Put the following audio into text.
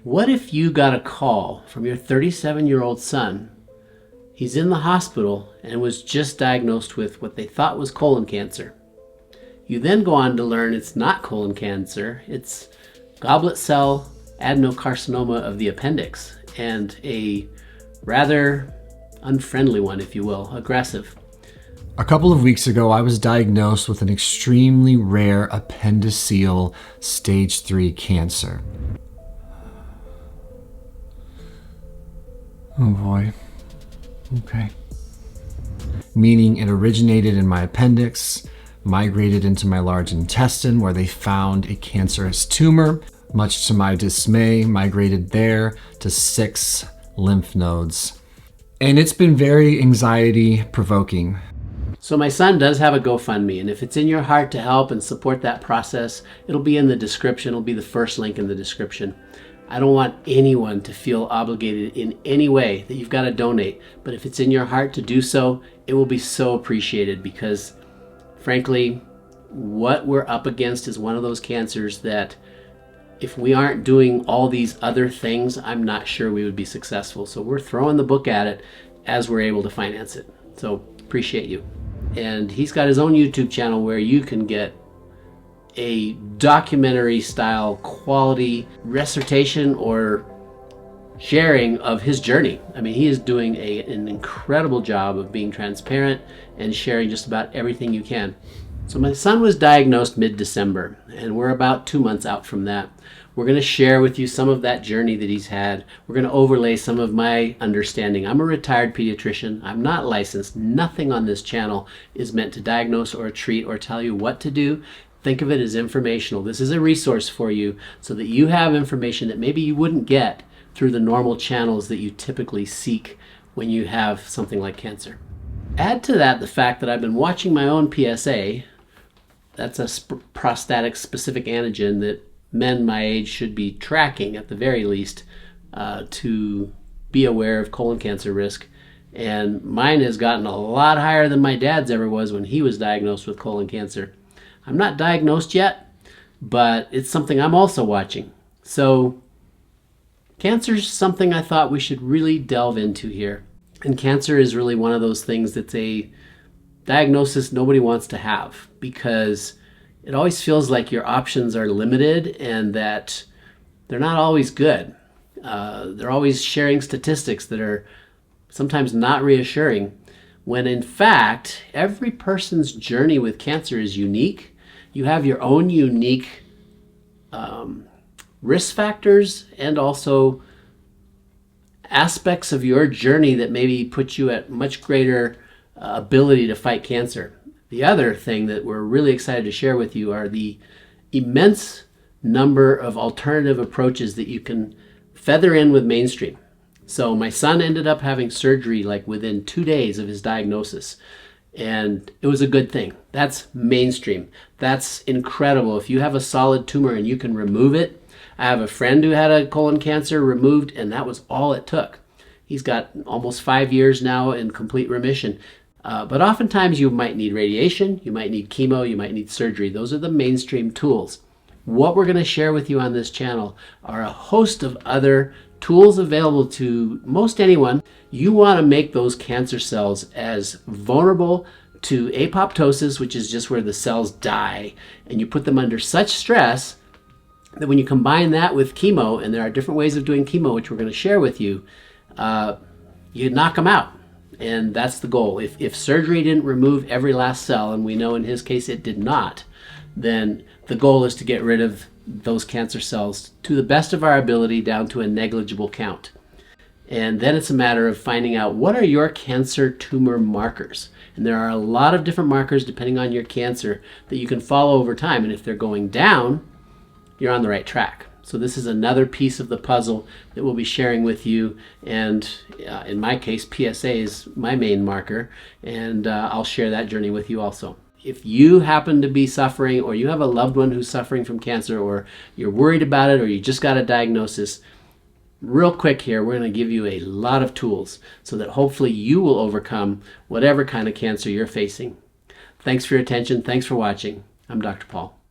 What if you got a call from your 37-year-old son? He's in the hospital and was just diagnosed with what they thought was colon cancer. You then go on to learn it's not colon cancer, it's goblet cell adenocarcinoma of the appendix, and a rather unfriendly one, if you will, aggressive. A couple of weeks ago, I was diagnosed with an extremely rare appendiceal stage 3 cancer. Oh boy. Okay. Meaning it originated in my appendix, migrated into my large intestine where they found a cancerous tumor. Much to my dismay, migrated there to 6 lymph nodes. And it's been very anxiety provoking. So my son does have a GoFundMe, and if it's in your heart to help and support that process, it'll be in the description. It'll be the first link in the description. I don't want anyone to feel obligated in any way that you've got to donate, but if it's in your heart to do so, it will be so appreciated because, frankly, what we're up against is one of those cancers that if we aren't doing all these other things, I'm not sure we would be successful. So we're throwing the book at it as we're able to finance it. So appreciate you. And he's got his own YouTube channel where you can get a documentary style quality recitation or sharing of his journey. I mean, he is doing an incredible job of being transparent and sharing just about everything you can. So my son was diagnosed mid-December, and we're about 2 months out from that. We're going to share with you some of that journey that he's had. We're going to overlay some of my understanding. I'm a retired pediatrician. I'm not licensed. Nothing on this channel is meant to diagnose or treat or tell you what to do. Think of it as informational. This is a resource for you so that you have information that maybe you wouldn't get through the normal channels that you typically seek when you have something like cancer. Add to that the fact that I've been watching my own PSA. That's a prostatic specific antigen that men my age should be tracking at the very least to be aware of colon cancer risk. And mine has gotten a lot higher than my dad's ever was when he was diagnosed with colon cancer. I'm not diagnosed yet, but it's something I'm also watching. So cancer is something I thought we should really delve into here. And cancer is really one of those things that's a diagnosis nobody wants to have because it always feels like your options are limited and that they're not always good. They're always sharing statistics that are sometimes not reassuring, when in fact, every person's journey with cancer is unique. You have your own unique risk factors and also aspects of your journey that maybe put you at much greater ability to fight cancer. The other thing that we're really excited to share with you are the immense number of alternative approaches that you can feather in with mainstream. So my son ended up having surgery like within 2 days of his diagnosis. And it was a good thing. That's mainstream. That's incredible. If you have a solid tumor and you can remove it. I have a friend who had a colon cancer removed, and that was all it took. He's got almost 5 years now in complete remission. But oftentimes you might need radiation, you might need chemo, you might need surgery. Those are the mainstream tools. What we're going to share with you on this channel are a host of other tools available to most anyone. You want to make those cancer cells as vulnerable to apoptosis, which is just where the cells die, and you put them under such stress that when you combine that with chemo, and there are different ways of doing chemo, which we're going to share with you, you knock them out. And that's the goal. If surgery didn't remove every last cell, and we know in his case it did not, then the goal is to get rid of those cancer cells to the best of our ability down to a negligible count. And then it's a matter of finding out what are your cancer tumor markers. And there are a lot of different markers depending on your cancer that you can follow over time. And if they're going down, you're on the right track. So this is another piece of the puzzle that we'll be sharing with you. And in my case, PSA is my main marker. And I'll share that journey with you also. If you happen to be suffering, or you have a loved one who's suffering from cancer, or you're worried about it, or you just got a diagnosis, real quick here, we're going to give you a lot of tools so that hopefully you will overcome whatever kind of cancer you're facing. Thanks for your attention. Thanks for watching. I'm Dr. Paul.